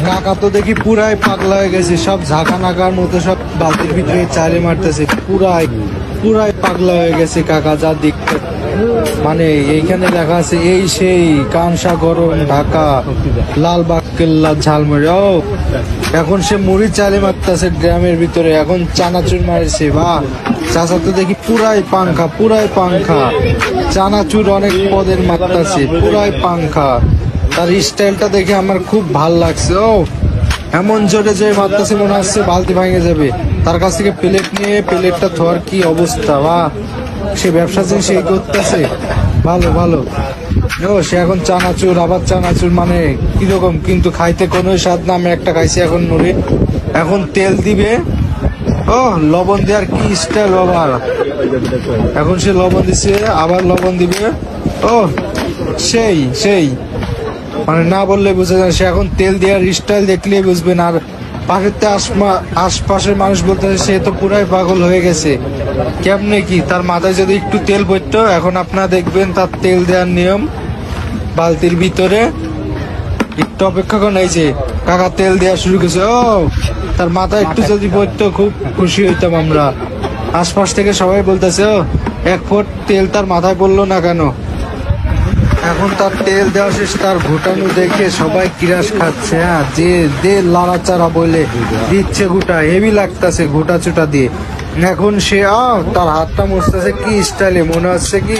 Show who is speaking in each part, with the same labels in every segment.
Speaker 1: কাকা তো দেখি পুরাই পাগলা হয়ে গেছে, সব ঝাঁকা নাকার মতো সব বালতির ভিতরে চালে মারতেছে, পুরাই পুরাই পাগলা হয়ে গেছে কাকা। যা দেখতে মানে এইখানে লেখা আছে এই সেই কানসা গরম ঢাকা লালবাগ কেল্লা ঝালমুড়ি। ও এখন সে মুড়ি চালে মারতেছে ড্রামের ভিতরে, এখন চানাচুর মারছে। বা চাচা তো দেখি পুরাই পাংখা, পুরাই পাংখা, চানাচুর অনেক পদের মারতেছে, পুরাই পাংখা। তার স্টাইলটা দেখে আমার খুব ভাল লাগছে। ও এমন জোরে যে মারতেছে মনে হচ্ছে বালতি ভেঙে যাবে। তার কাছ থেকে প্লেট নিয়ে প্লেটটা ধোয়ার কি অবস্থা। বা সে ব্যবসা জিনিস এই করতেছে, ভালো ভালো। ও সে এখন চানাচুর, আবার চানাচুর মানে কিরকম, কিন্তু খাইতে কোনো স্বাদ না। আমি একটা খাইছি এখন মুড়ি, এখন তেল দিবে। ও লবণ দেওয়ার কি স্টাইল বাবা, এখন সে লবণ দিছে, আবার লবণ দিবে। ও সেই সেই মানে না বললে বুঝে যায়। সে এখন তেল দেওয়ার স্টাইল দেখলেই বুঝবেন। আর পাশের আশপাশের মানুষ বলতেছে সে তো পুরাই পাগল হয়ে গেছে, কেমনে কি তার মাথায় যদি একটু তেল পড়তো। এখন আপনারা দেখবেন তার তেল দেওয়ার নিয়ম বালতির ভিতরে। একটু অপেক্ষা করেন, এই যে কাকা তেল দেওয়া শুরু করেছে। ও তার মাথায় একটু যদি পড়তো খুব খুশি হইতাম আমরা। আশপাশ থেকে সবাই বলতেছে ও এক ফুট তেল তার মাথায় পড়লো না কেন। এখন তার তেল দেওয়া শেষ, তার ঘুটানো দেখে সবাই কিরাস খাচ্ছে। হ্যাঁ যে দে লাড়াচাড়া বলে দিচ্ছে, ঘুটা হেভি লাগতেছে ঘুটা চুটা দিয়ে। এখন সে তার হাতটা মুছতেছে কি স্টাইলে, মনে হচ্ছে কি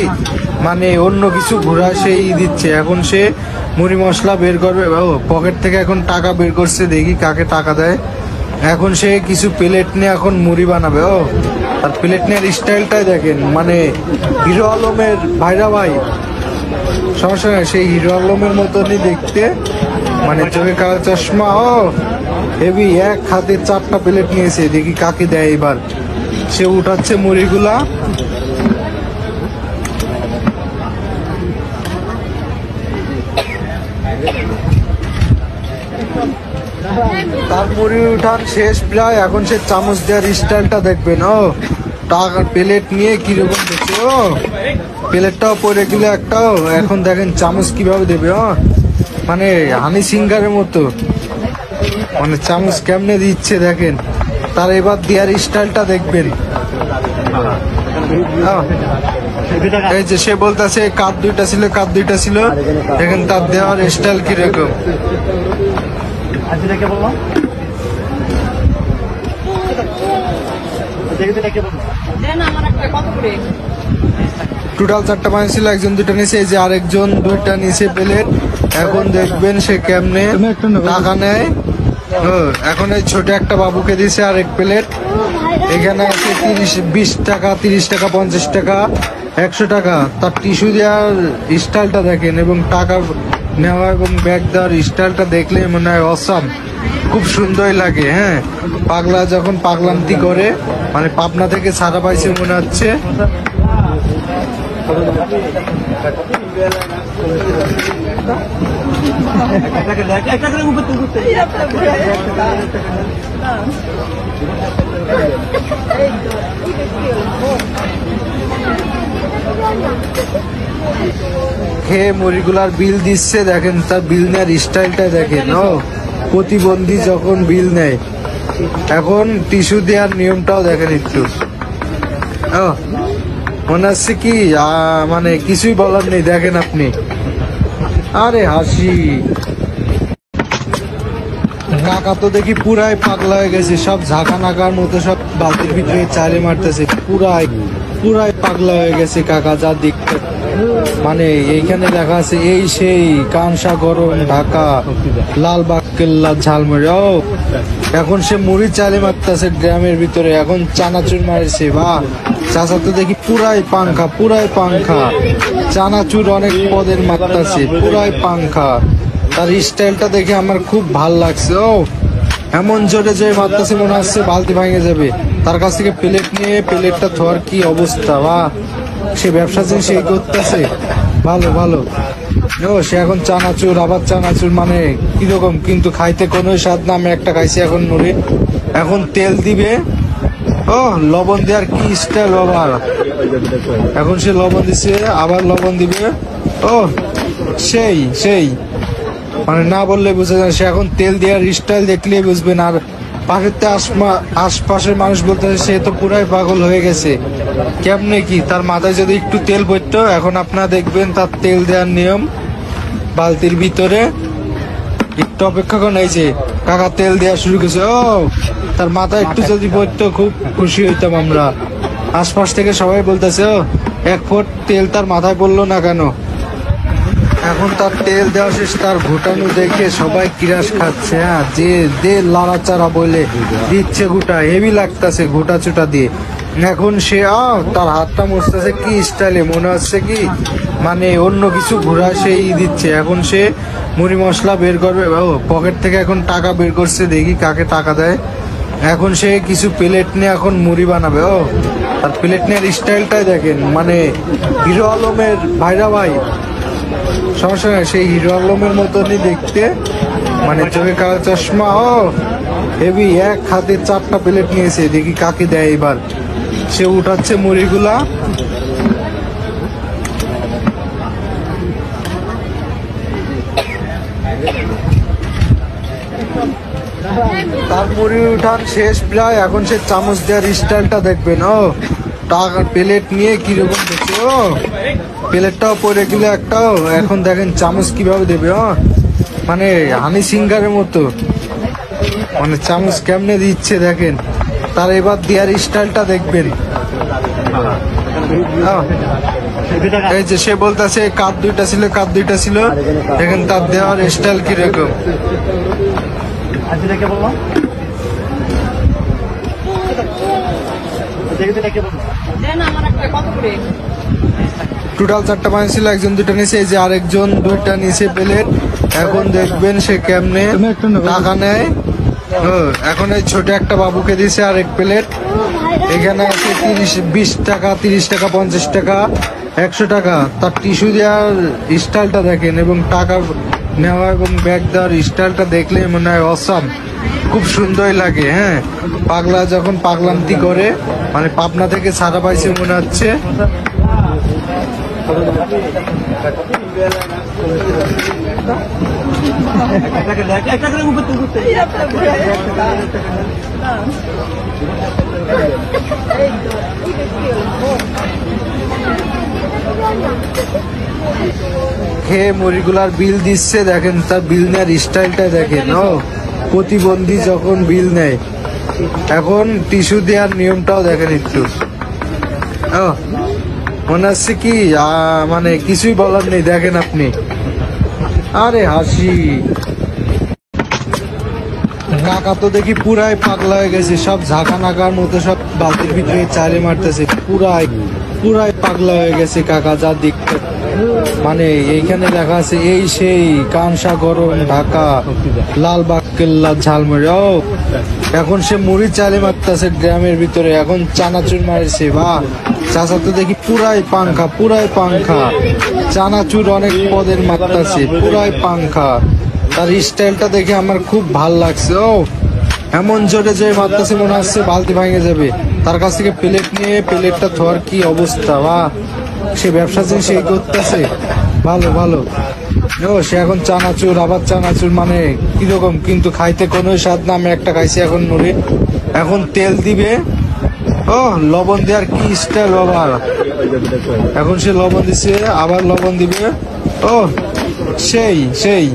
Speaker 1: মানে অন্য কিছু ঘোরা সেই দিচ্ছে। এখন সে মুড়ি মশলা বের করবে। ও পকেট থেকে এখন টাকা বের করছে, দেখি কাকে টাকা দেয়। এখন সে কিছু প্লেট নিয়ে এখন মুড়ি বানাবে। ও আর প্লেট নেওয়ার স্টাইলটাই দেখেন, মানে হিরো আলমের ভাইরা ভাই সমস্যা নাই, সেই হিরো আলমের মতনই দেখতে, মানে চোখে কালো চশমা। ও হেভি, এক হাতে 4টা প্লেট নিয়েছে, দেখি কাকে দেয় এবার। সে উঠাচ্ছে মুড়িগুলা। তার মুড়ি উঠান শেষ প্রায়, এখন সে চামচ দেওয়ার স্টাইলটা দেখবেন। ও টাকার প্লেট নিয়ে কিরকম দেখছে। ও প্লেটটাও পরে গেলে একটাও, এখন দেখেন চামচ কিভাবে দেবে। মানে হানি সিঙ্গারের মতো, মানে চামচ কেমনে দিচ্ছে দেখেন। তার এবার দেওয়ার স্টাইলটা দেখবেন। এই যে সে বলতেছে কাপ দুইটা ছিল, কাপ দুইটা ছিল, দেখেন তার দেওয়ার স্টাইল কিরকম। টোটাল 4টা মানুষ ছিল, একজন 2টা নিয়েছে, এই যে আরেকজন 2টা নিয়েছে প্লেট। এখন দেখবেন সে কেমনে টাকা নেয়। এখন এই ছোট একটা বাবুকে দিয়েছে আরেক প্লেট। এখানে আছে 20 টাকা, 30 টাকা, 50 টাকা, 100 টাকা। তার টিস্যু দেওয়ার স্টাইলটা দেখেন এবং টাকা নেওয়া এবং ব্যাগ দেওয়ার স্টাইলটা দেখলে মনে হয় অসাম, খুব সুন্দরই লাগে। হ্যাঁ পাগলা যখন পাগলান্তি করে, মানে পাবনা থেকে ছাড়া পাইছে মনে হচ্ছে। খেয়ে মুড়িগুলার বিল দিচ্ছে, দেখেন তার বিল নেওয়ার স্টাইলটা দেখেন। ও প্রতিবন্ধী যখন বিল নেয়। এখন টিস্যু দেওয়ার নিয়মটাও দেখেন একটু। ও মনে হচ্ছে কি মানে কিছুই বলার নেই, দেখেন আপনি। আরে হাসি, কাকা তো দেখি পুরাই পাগলা হয়ে গেছে, সব ঝাঁকা নাকার মতো সব বালতির ভিতরে চালে মারতেছে, পুরাই পুরাই পাগলা হয়ে গেছে কাকা। যা দেখতে মানে এইখানে লেখা আছে এই সেই কানসা গরম ঢাকা লালবাগ কেল্লা ঝালমুড়ি। ও এখন সে মুড়ি চালে মারতেছে ড্রামের ভিতরে, এখন চানাচুর মারছে। বা চাচা তো দেখি পুরাই পাংখা, পুরাই পাংখা, চানাচুর অনেক পদের মারতেছে, পুরাই পাংখা। তার স্টাইলটা দেখে আমার খুব ভাল লাগছে। ও এমন জোরে যে মারতেছে মনে হচ্ছে বালতি ভেঙে যাবে। তার কাছ থেকে প্লেট নিয়ে প্লেটটা ধোয়ার কি অবস্থা। বা সে ব্যবসা জিনিস এই করতেছে, ভালো ভালো। ও সে এখন চানাচুর, আবার চানাচুর মানে কিরকম, কিন্তু খাইতে কোনো স্বাদ না। আমি একটা খাইছি এখন মুড়ি, এখন তেল দিবে। ও লবণ দেওয়ার কি স্টাইল বাবা, এখন সে লবণ দিছে, আবার লবণ দিবে। ও সেই সেই মানে না বললে বুঝে যান, সে এখন তেল দেওয়ার স্টাইল দেখলেই বুঝবেন। আর পাশের আশপাশের মানুষ বলতেছে সে তো পুরাই পাগল হয়ে গেছে, কেমনে কি তার মাথায় যদি একটু তেল পড়তো। এখন আপনারা দেখবেন তার তেল দেওয়ার নিয়ম বালতির ভিতরে। একটু অপেক্ষা করেন, এই যে কাকা তেল দেওয়া শুরু করেছে। ও তার মাথায় একটু যদি পড়তো খুব খুশি হইতাম আমরা। আশপাশ থেকে সবাই বলতেছে ও 1 ফুট তেল তার মাথায় পড়লো না কেন। এখন তার তেল দেওয়া শেষ, তার ঘুটানো দেখে সবাই কিরাস খাচ্ছে। হ্যাঁ, যে দে লাড়াচাড়া বলে দিচ্ছে, ঘুটা হেভি লাগতেছে ঘুটা চুটা দিয়ে। এখন সে তার হাতটা মুছতেছে কি স্টাইলে, মনে হচ্ছে কি মানে অন্য কিছু ঘোরা সেই দিচ্ছে। এখন সে মুড়ি মশলা বের করবে, ও পকেট থেকে এখন টাকা বের করছে, দেখি কাকে টাকা দেয়। এখন সে কিছু প্লেট নিয়ে এখন মুড়ি বানাবে। ও আর প্লেট নেওয়ার স্টাইলটাই দেখেন, মানে হিরো আলমের ভাইরা ভাই, সমস্যা নাই, সেই হিরো আলমের মতনই দেখতে, মানে চোখে কালো চশমা। ও হেভি, এক হাতে 4টা প্লেট নিয়েছে, দেখি কাকে দেয় এবার। সে উঠাচ্ছে মুড়িগুলা। তার মুড়ি উঠান শেষ প্রায়, এখন সে চামচ দেওয়ার স্টাইলটা দেখবেন। ও টাকা প্লেট নিয়ে কিরকম দেখছে, ও প্লেটটাও পরে গেলে একটাও। এখন দেখেন চামচ কিভাবে দেবে, মানে হানি সিঙ্গারের মতো, মানে চামচ কেমনে দিচ্ছে দেখেন। তার এবার দেওয়ার স্টাইলটা দেখবেন। এই যে সে বলতেছে কাপ 2টা ছিল, কাপ 2টা ছিল, দেখেন তার দেওয়ার স্টাইল কিরকম। টোটাল 4টা পানি ছিল, একজন 2টা নিয়েছে, এই যে আরেকজন 2টা নিয়েছে প্লেট। এখন দেখবেন সে কেমনে টাকা নেয়। এখন এই ছোট একটা বাবুকে দিয়েছে আরেক প্লেট। এখানে আছে 20 টাকা, 30 টাকা, 50 টাকা, 100 টাকা। তার টিস্যু দেওয়ার স্টাইলটা দেখেন এবং টাকা নেওয়া এবং ব্যাগ দেওয়ার স্টাইলটা দেখলে মনে হয় অসাম, খুব সুন্দরই লাগে। হ্যাঁ, পাগলা যখন পাগলান্তি করে, মানে পাবনা থেকে ছাড়া পাইছে মনে হচ্ছে। খেয়ে মুড়িগুলার বিল দিচ্ছে, দেখেন তার বিল নেওয়ার স্টাইলটা দেখেন। ও প্রতিবন্ধী যখন বিল নেয়। এখন টিস্যু দেওয়ার নিয়মটাও দেখেন একটু। ও মনে হচ্ছে কি মানে কিছুই বলার নেই, দেখেন আপনি। আরে হাসি, কাকা তো দেখি পুরাই পাগলা হয়ে গেছে, সব ঝাঁকা নাকার মতো সব বালতির ভিতরে চালে মারতেছে, পুরাই পুরাই পাগলা হয়ে গেছে কাকা যা দেখতে। মানে এইখানে লেখা আছে এই সেই কানসা গরম ঢাকা লালবাগ কেল্লা ঝালমুড়ি। ও এখন সে মুড়ি চালে মারতেছে গ্রামের ভিতরে, এখন চানাচুর মারছে। বা চাচা তো দেখি পুরাই পাংখা, পুরাই পাংখা, চানাচুর অনেক পদের মারতেছে, পুরাই পাংখা। তার স্টাইলটা দেখে আমার খুব ভাল লাগছে। ও এমন জোরে যে মারতেছে মনে হচ্ছে বালতি ভেঙে যাবে। তার কাছ থেকে প্লেট নিয়ে প্লেটটা ধোয়ার কি অবস্থা, বা সে ব্যবসা যে সে করতেছে ভালো ভালো। ও সে এখন চানাচুর, আবার চানাচুর, মানে কিরকম কিন্তু খাইতে কোনো স্বাদ না। আমি একটা খাইছি এখন মুড়ি। এখন তেল দিবে, ও লবণ দেওয়ার কি স্টাইল বাবা। এখন সে লবণ দিছে, আবার লবণ দিবে। ও সেই সেই,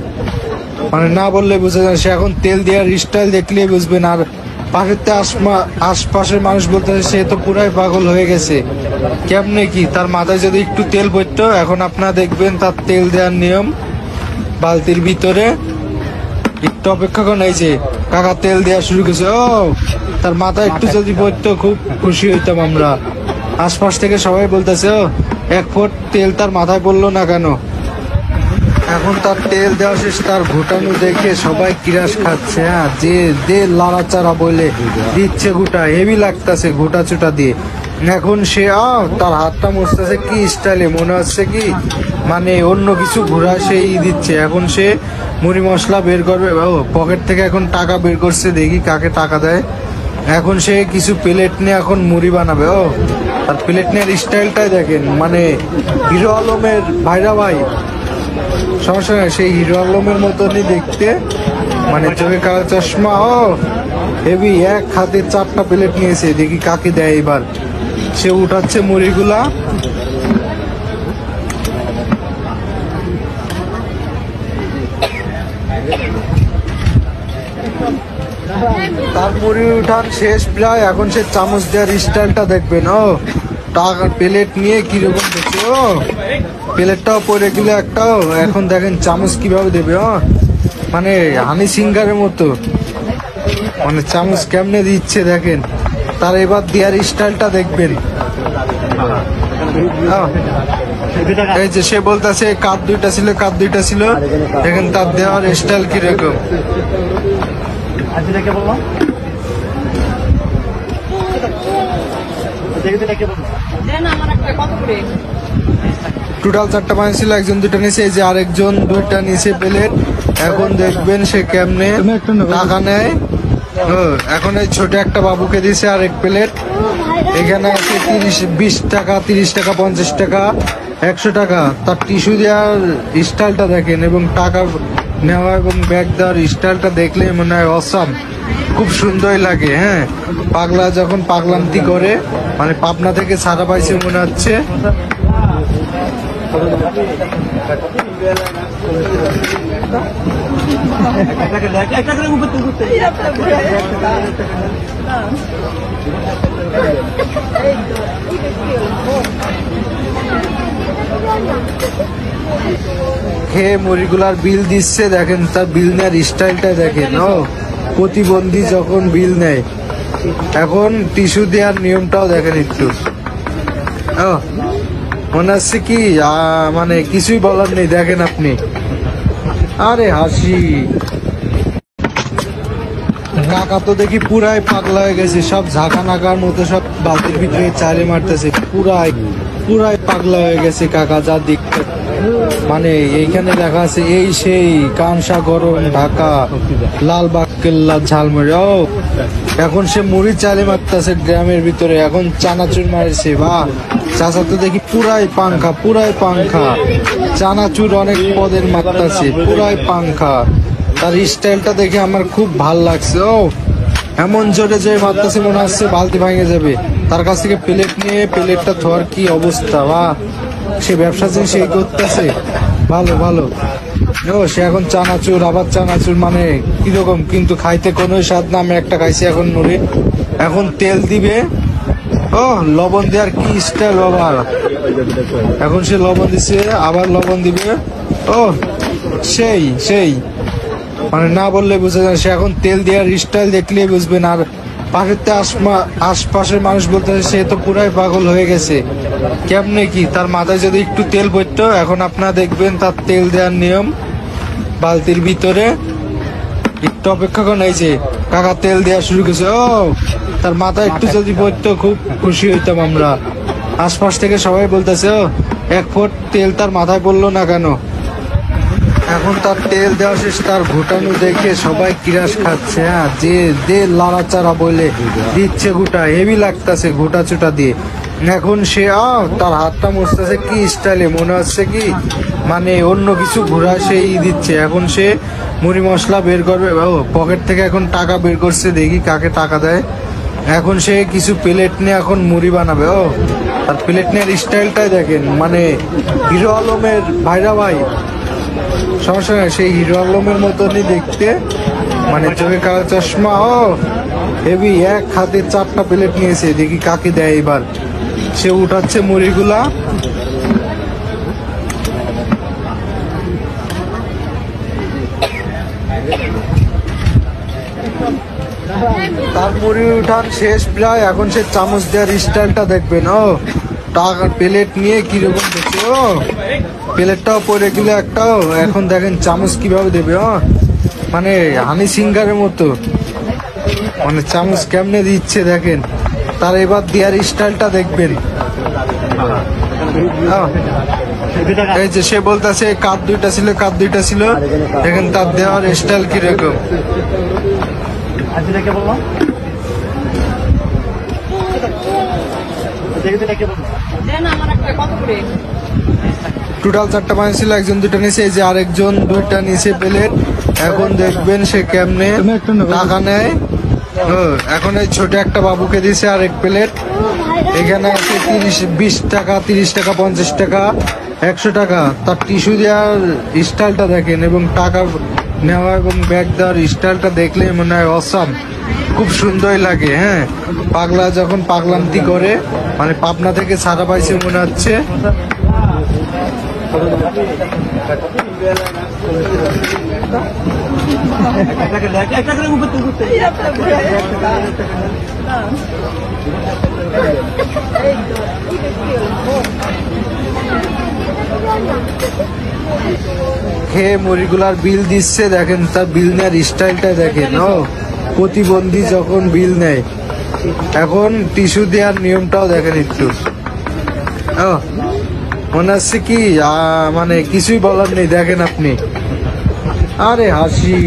Speaker 1: মানে না বললে বুঝে যান, সে এখন তেল দেওয়ার স্টাইল দেখলেই বুঝবেন। আর পাশের আশপাশের মানুষ বলতেছে সে তো পুরাই পাগল হয়ে গেছে, কেমনে কি তার মাথায় যদি একটু তেল পড়তো। এখন আপনারা দেখবেন তার তেল দেওয়ার নিয়ম বালতির ভিতরে। একটু অপেক্ষা করেন, এই যে কাকা তেল দেওয়া শুরু করেছে। ও তার মাথায় একটু যদি পড়তো খুব খুশি হইতাম আমরা। আশপাশ থেকে সবাই বলতেছে ও 1 ফুট তেল তার মাথায় পড়লো না কেন। এখন তার তেল দেওয়া শেষ, তার ঘুটানো দেখে সবাই কিরাস খাচ্ছে। হ্যাঁ, যে দে লাড়াচাড়া বলে দিচ্ছে, ঘুটা হেভি লাগতেছে ঘুটা চুটা দিয়ে। এখন সে তার হাতটা মুছতেছে কি স্টাইলে, মনে হচ্ছে কি মানে অন্য কিছু ঘোরা সেই দিচ্ছে। এখন সে মুড়ি মশলা বের করবে, ও পকেট থেকে এখন টাকা বের করছে, দেখি কাকে টাকা দেয়। এখন সে কিছু প্লেট নিয়ে এখন মুড়ি বানাবে। ও আর প্লেট নেওয়ার স্টাইলটাই দেখেন, মানে হিরো আলমের ভাইরা ভাই, সমস্যা নাই, সেই হিরো আলমের মতনই দেখতে, মানে চোখে কালো চশমা। ও হেভি, এক হাতে 4টা প্লেট নিয়েছে, দেখি কাকে দেয় এবার। সে উঠাচ্ছে মুড়িগুলা। তার মুড়ি উঠান শেষ প্রায়, এখন সে চামচ দেওয়ার স্টাইলটা দেখবেন। ও টাকার প্লেট নিয়ে কিরকম দেখছে, ও প্লেটটাও পরে গেলে একটাও, এখন দেখেন চামচ কিভাবে দেবে। মানে হানি সিঙ্গারের মতো, মানে চামচ কেমনে দিচ্ছে দেখেন। তার এবার দেওয়ার স্টাইলটা দেখবেন। এই যে সে বলতেছে কাপ 2টা ছিল, কাপ 2টা ছিল, দেখেন তার দেওয়ার স্টাইল কিরকম। টোটাল 4টা পানি ছিল, একজন 2টা নিয়েছে, এই যে আরেকজন 2টা নিয়েছে প্লেট। এখন দেখবেন সে কেমনে টাকা নেয়। এখন এই ছোট একটা বাবুকে দিয়েছে আরেক প্লেট। এখানে আছে 20 টাকা, 30 টাকা, 50 টাকা, 100 টাকা। তার টিস্যু দেওয়ার স্টাইলটা দেখেন এবং টাকা নেওয়া এবং ব্যাগ দেওয়ার স্টাইলটা দেখলে মনে হয় অসাম, খুব সুন্দরই লাগে। হ্যাঁ, পাগলা যখন পাগলান্তি করে, মানে পাবনা থেকে ছাড়া পাইছে মনে হচ্ছে। খেয়ে মুড়িগুলার বিল দিচ্ছে, দেখেন তার বিল নেওয়ার স্টাইলটা দেখেন। ও প্রতিবন্ধী যখন বিল নেয়, এখন টিস্যু দেওয়ার নিয়মটাও দেখেন একটু। ও মনে হচ্ছে কি মানে কিছুই বলার নেই, দেখেন আপনি। আরে হাসি, কাকা তো দেখি পুরাই পাগলা হয়ে গেছে, সব ঝাঁকা নাকার মতো সব বালতির ভিতরে চালে মারতেছে, পুরাই পাগলা হয়ে গেছে কাকা যা দেখতে। মানে এইখানে লেখা আছে এই সেই কানসা গরম ঢাকা লালবাগ কেল্লা ঝালমুড়ি। ও এখন সে মুড়ি চালে মারতেছে গ্রামের ভিতরে, এখন চানাচুর মারছে। বা চাচা তো দেখি পুরাই পাংখা, চানাচুর অনেক পদের মারতেছে, পুরাই পাংখা। তার স্টাইলটা দেখে আমার খুব ভাল লাগছে। ও এমন জোরে যে মারতেছে মনে হচ্ছে বালতি ভেঙে যাবে। তার কাছ থেকে প্লেট নিয়ে প্লেটটা ধোয়ার কি অবস্থা। বা সে ব্যবসা যে সে করতেছে, ভালো। ও সে এখন চানাচুর, আবার চানাচুর, মানে কিরকম, কিন্তু খাইতে কোনো স্বাদ না। আমি একটা খাইছি এখন মুড়ি, এখন তেল দিবে। ও লবণ দেওয়ার কি স্টাইল বাবা, এখন সে লবণ দিছে, আবার লবণ দিবে। ও সেই মানে না বললে বুঝা যায়। সে এখন তেল দেওয়ার স্টাইল দেখলে বুঝবেন। আর আশপাশের মানুষ বলতে সে তো পুরাই পাগল হয়ে গেছে, কেমনে কি তার মাথায় যদি একটু তেল পড়তো। এখন আপনারা দেখবেন তার তেল দেওয়ার নিয়ম বালতির ভিতরে। একটু অপেক্ষা করেন, এই যে কাকা তেল দেওয়া শুরু করেছে। ও তার মাথায় একটু যদি পড়তো খুব খুশি হইতাম আমরা। আশপাশ থেকে সবাই বলতেছে, ও 1 ফুট তেল তার মাথায় পড়লো না কেন। এখন তার তেল দেওয়া শেষ, তার ঘুটানো দেখে সবাই কিরাস খাচ্ছে। হ্যাঁ, যে দে লাড়াচাড়া বলে দিচ্ছে, ঘুটা হেভি লাগতেছে ঘুটা চুটা দিয়ে। এখন সে তার হাতটা মুছতেছে কি স্টাইলে, মনে হচ্ছে কি মানে অন্য কিছু ঘোরা সেই দিচ্ছে। এখন সে মুড়ি মশলা বের করবে। ও পকেট থেকে এখন টাকা বের করছে, দেখি কাকে টাকা দেয়। এখন সে কিছু প্লেট নিয়ে এখন মুড়ি বানাবে। ও আর প্লেট নেওয়ার স্টাইলটাই দেখেন, মানে হিরো আলমের ভাইরা ভাই। সমস্যা নাই, সেই হিরো আলমের মতনই দেখতে, মানে চোখে কালো চশমা। ও হেভি, এক হাতে 4টা প্লেট নিয়েছে, দেখি কাকে দেয় এবার। সে উঠাচ্ছে মুড়িগুলা। তার মুড়ি উঠান শেষ প্রায়, এখন সে চামচ দেওয়ার স্টাইলটা দেখবেন। ও টাকার প্লেট নিয়ে কিরকম দেখছে। ও প্লেটটাও পরে গেলে একটাও, এখন দেখেন চামচ কিভাবে দেবে। মানে হানি সিঙ্গারের মতো, মানে চামচ কেমনে দিচ্ছে দেখেন। তার এবার দেওয়ার স্টাইলটা দেখবেন। এই যে সে বলতেছে কাপ 2টা ছিল, কাপ 2টা ছিল, দেখেন তার দেওয়ার স্টাইল কিরকম। টোটাল 4টা মানুষ ছিল, একজন 2টা নিয়েছে, এই যে আরেকজন 2টা নিচে প্লেট। এখন দেখবেন সে কেমনে টাকা নেয়। এখন এই ছোট একটা বাবুকে দিয়েছে আরেক প্লেট। এখানে আছে 20 টাকা, 30 টাকা, 50 টাকা, 100 টাকা। তার টিস্যু দেওয়ার স্টাইলটা দেখেন এবং টাকা নেওয়া এবং ব্যাগ দেওয়ার স্টাইলটা দেখলে মনে হয় অসাম, খুব সুন্দরই লাগে। হ্যাঁ, পাগলা যখন পাগলান্তি করে, মানে পাবনা থেকে ছাড়া পাইছে মনে হচ্ছে। খেয়ে মুড়িগুলার বিল দিচ্ছে, দেখেন তার বিল নেওয়ার স্টাইলটা দেখেন। ও প্রতিবন্ধী যখন বিল নেয়, এখন টিস্যু দেওয়ার নিয়মটাও দেখেন একটু। ও মনে হচ্ছে কি মানে কিছুই বলার নেই, দেখেন আপনি। আরে হাসি,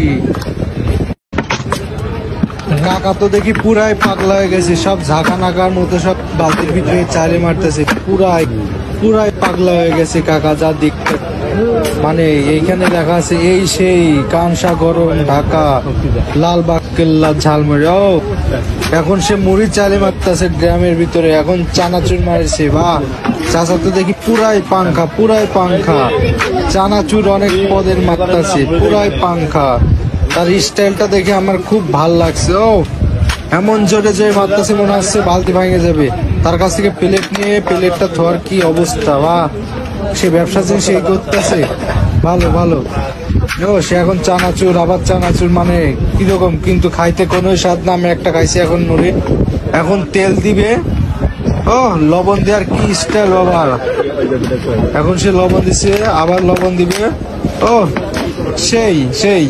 Speaker 1: কাকা তো দেখি পুরাই পাগলা হয়ে গেছে, সব ঝাঁকা নাকার মতো সব বালতির ভিতরে চালে মারতেছে, পুরাই পাগলা হয়ে গেছে কাকা, যা দেখতে। মানে এইখানে লেখা আছে এই সেই কানসা গরম ঢাকা লালবাগ কেল্লা ঝালমুড়ি। ও এখন সে মুড়ি চালে মারতেছে গ্রামের ভিতরে, এখন চানাচুর মারছে। বাহ, চাচা তো দেখি পুরাই পাংখা, চানাচুর অনেক পদের মারতেছে, পুরাই পাংখা। তার স্টাইলটা দেখে আমার খুব ভাল লাগছে। ও এমন জোরে যে মারতেছে মনে হচ্ছে বালতি ভেঙে যাবে। তার কাছ থেকে প্লেট নিয়ে প্লেটটা ধোয়ার কি অবস্থা। বা সে ব্যবসা যে সে করতেছে, ভালো। ও সে এখন চানাচুর, আবার চানাচুর, মানে কিরকম, কিন্তু খাইতে কোনো স্বাদ না। আমি একটা খাইছি এখন মুড়ি। এখন তেল দিবে, ও লবণ দেওয়ার কি স্টাইল বাবা। এখন সে লবণ দিছে, আবার লবণ দিবে। ও সেই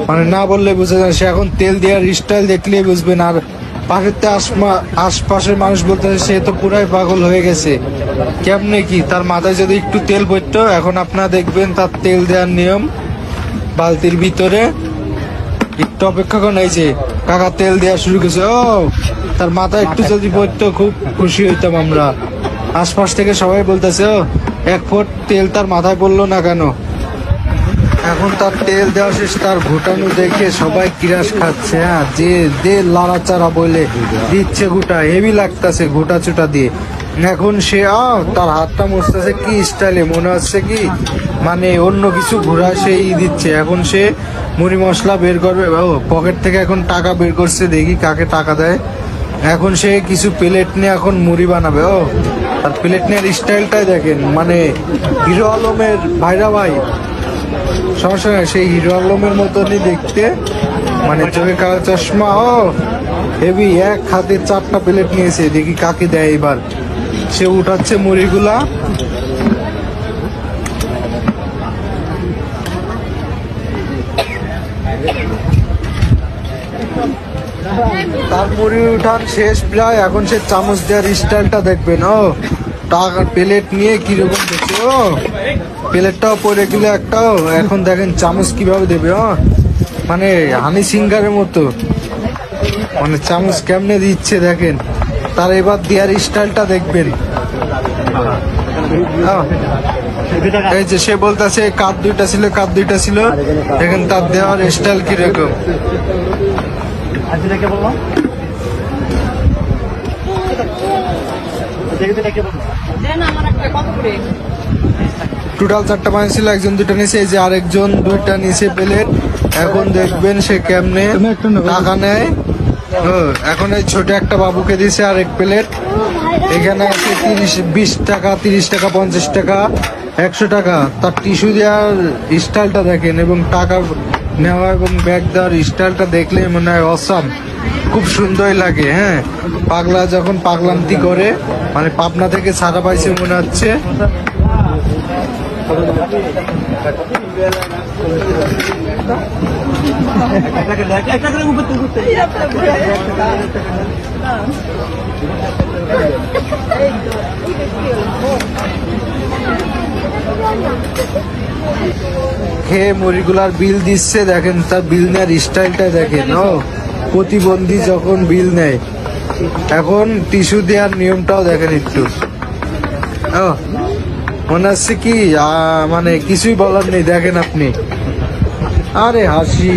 Speaker 1: মানে না বললে বুঝা যায়। সে এখন তেল দেওয়ার স্টাইল দেখলে বুঝবেন। আর আশপাশের মানুষ বলতে সে তো পুরাই পাগল হয়ে গেছে। কেমনে কি তার মাথায় যদি একটু তেল পড়তো। এখন আপনারা দেখবেন তার তেল দেওয়ার নিয়ম বালতির ভিতরে। একটু অপেক্ষা করেন, এই যে কাকা তেল দেওয়া শুরু করেছে। ও তার মাথায় একটু যদি পড়তো খুব খুশি হইতাম আমরা। আশপাশ থেকে সবাই বলতেছে, ও 1 ফুট তেল তার মাথায় পড়লো না কেন। এখন তার তেল দেওয়া শেষ, তার ঘুটানো দেখে সবাই কিরাস খাচ্ছে। হ্যাঁ, যে লাড়াচাড়া বলে দিচ্ছে, ঘুটা হেভি লাগতেছে ঘুটা চুটা দিয়ে। এখন সে তার হাতটা মুছতেছে কি স্টাইলে, মনে হচ্ছে কি মানে অন্য কিছু ঘোরা সেই দিচ্ছে। এখন সে মুড়ি মশলা বের করবে। ও পকেট থেকে এখন টাকা বের করছে, দেখি কাকে টাকা দেয়। এখন সে কিছু প্লেট নিয়ে এখন মুড়ি বানাবে। ও আর প্লেট নেওয়ার স্টাইলটাই দেখেন, মানে হিরো আলমের ভাইরা ভাই, সমস্যা নাই, সেই হিরো আলমের মতনই দেখতে, মানে চোখে কালো চশমা। ও হেভি, এক হাতে 4টা প্লেট নিয়েছে, দেখি কাকে দেয় এবার। সে উঠাচ্ছে মুড়িগুলা। তার মুড়ি উঠান শেষ প্রায়। এখন সে চামচ দেওয়ার স্টাইলটা দেখবেন। ও টাকা প্লেট নিয়ে কিরকম দেখছে। ও প্লেটটাও পরে গেলে একটাও। এখন দেখেন চামচ কিভাবে দেবে। মানে হানি সিঙ্গারের মতো, মানে চামচ কেমনে দিচ্ছে দেখেন। তার এবার দেওয়ার স্টাইলটা দেখবেন। এই যে সে বলতেছে কাপ 2টা ছিল, দেখেন তার দেওয়ার স্টাইল কিরকম। টোটাল 4টা মানুষ ছিল, একজন 2টা নিয়েছে, এই যে আরেকজন 2টা নিচে প্লেট। এখন দেখবেন সে কেমনে টাকা নেয়। এখন এই ছোট একটা বাবুকে দিয়েছে আরেক প্লেট। এখানে আছে 20 টাকা, 30 টাকা, 50 টাকা, 100 টাকা। তার টিস্যু দেওয়ার স্টাইলটা দেখেন এবং টাকা নেওয়া এবং ব্যাগ দেওয়ার স্টাইলটা দেখলে মনে হয় অসাম, খুব সুন্দরই লাগে। হ্যাঁ, পাগলা যখন পাগলান্তি করে, মানে পাবনা থেকে ছাড়া পাইছে মনে হচ্ছে। খেয়ে মুড়িগুলার বিল দিচ্ছে, দেখেন তার বিল নেওয়ার স্টাইলটা দেখেন। ও প্রতিবন্ধী যখন বিল নেয়, এখন টিস্যু দেওয়ার নিয়মটাও দেখেন একটু। ও মনে হচ্ছে কি মানে কিছুই বলার নেই, দেখেন আপনি, আরে হাসি।